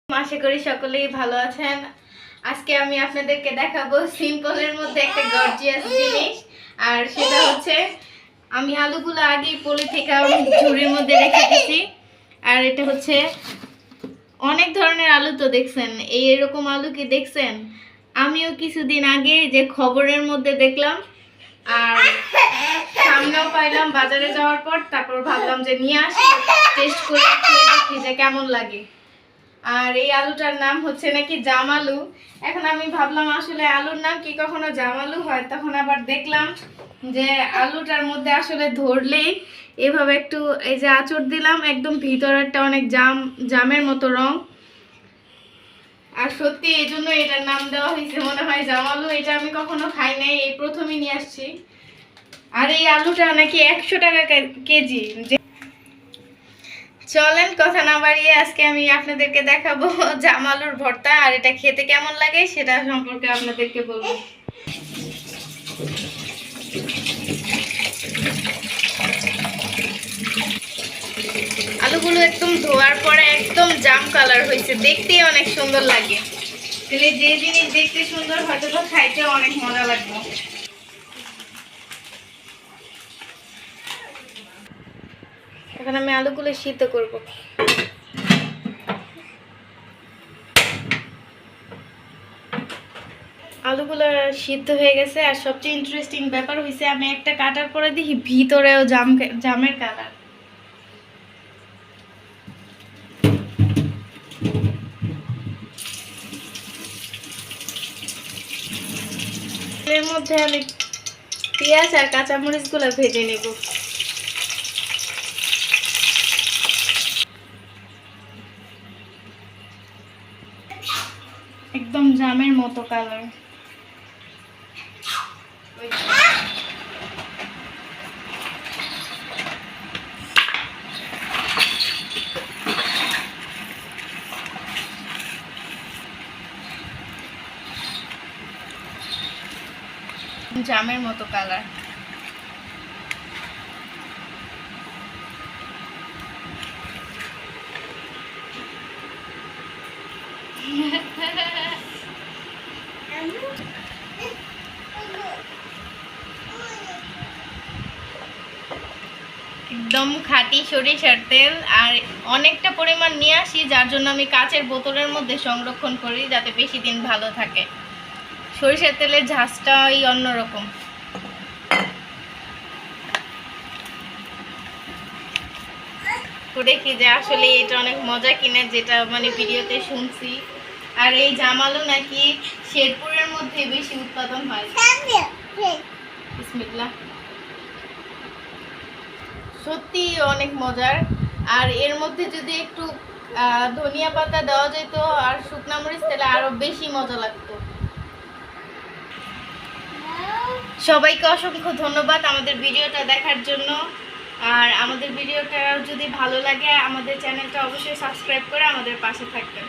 আশা করি সকলেই ভালো আছেন। আজকে আমি আপনাদেরকে দেখাবো সিম্পলের মধ্যে একটা গর্জিয়াস জিনিস। আর সেটা হচ্ছে আমি আলুগুলো আগেই পলি থেকে ঝুড়ির মধ্যে রেখে দিয়েছি। আর এটা হচ্ছে অনেক ধরনের আলু তো দেখছেন, এরকম আলু কি দেখছেন? আমিও কিছুদিন আগে যে খবরের মধ্যে দেখলাম আর সামনেও পাইলাম বাজারে যাওয়ার পর, তারপর ভাবলাম যে নিয়ে আসি, টেস্ট করে খেয়ে দেখি যে কেমন লাগে। আর এই আলুটার নাম হচ্ছে নাকি জাম আলু। এখন আমি ভাবলাম আসলে আলুর নাম কি কখনো জাম আলু হয়, তখন আবার দেখলাম যে আলুটার মধ্যে আসলে ধরলেই এভাবে একটু এই যে আঁচড় দিলাম, একদম ভিতরেরটা অনেক জামের মতো রং। আর সত্যি এই জন্য এটার নাম দেওয়া হয়েছে মনে হয় জাম আলু। এটা আমি কখনো খাই নাই, এই প্রথমই নিয়ে আসছি। আর এই আলুটা নাকি 100 টাকা কেজি। চলেন কথা না বাড়িয়ে আজকে আমি আপনাদেরকে দেখাবো জাম আলুর ভর্তা, আর এটা খেতে কেমন লাগে সেটা সম্পর্কে আপনাদেরকে বলবো। আলুগুলো একদম ধোয়ার পরে একদম জাম কালার হয়েছে, দেখতেই অনেক সুন্দর লাগে। তাহলে যে জিনিস দেখতে সুন্দর হয়তো তো খাইতে অনেক মজা লাগবে। এখন আমি আলুগুলো সিদ্ধ করব। আলুগুলো সিদ্ধ হয়ে গেছে। আর সবচেয়ে ইন্টারেস্টিং ব্যাপার হয়েছে আমি একটা কাটার পরে দেখি ভিতরেও জামের কালার। এর মধ্যে আমি পেঁয়াজ আর কাঁচামরিচ গুলো ভেজে নেব। একদম জামের মতো কালার। জামের মতো কালার। একদম খাঁটি সরিষার তেল। আর অনেকটা পরিমাণ নিয়ে আসি, যার জন্য আমি কাচের বোতলের মধ্যে সংরক্ষণ করি যাতে বেশি দিন ভালো থাকে। সরিষার তেলের ঝাঁজটাই অন্যরকম। দেখি যে আসলে এটা অনেক মজা কিনা, যেটা মানে ভিডিওতে শুনছি। আর এই জাম আলু নাকি শেরপুরের মধ্যে বেশি উৎপাদন হয়। বিসমিল্লাহ। সত্যি অনেক মজার। আর এর মধ্যে যদি একটু ধনিয়া পাতা দেওয়া যেত আর শুকনা মরিচ, তাহলে আরো বেশি মজা লাগতো। সবাইকে অসংখ্য ধন্যবাদ আমাদের ভিডিওটা দেখার জন্য। আর আমাদের ভিডিওটা যদি ভালো লাগে আমাদের চ্যানেলটা অবশ্যই সাবস্ক্রাইব করে আমাদের পাশে থাকবেন।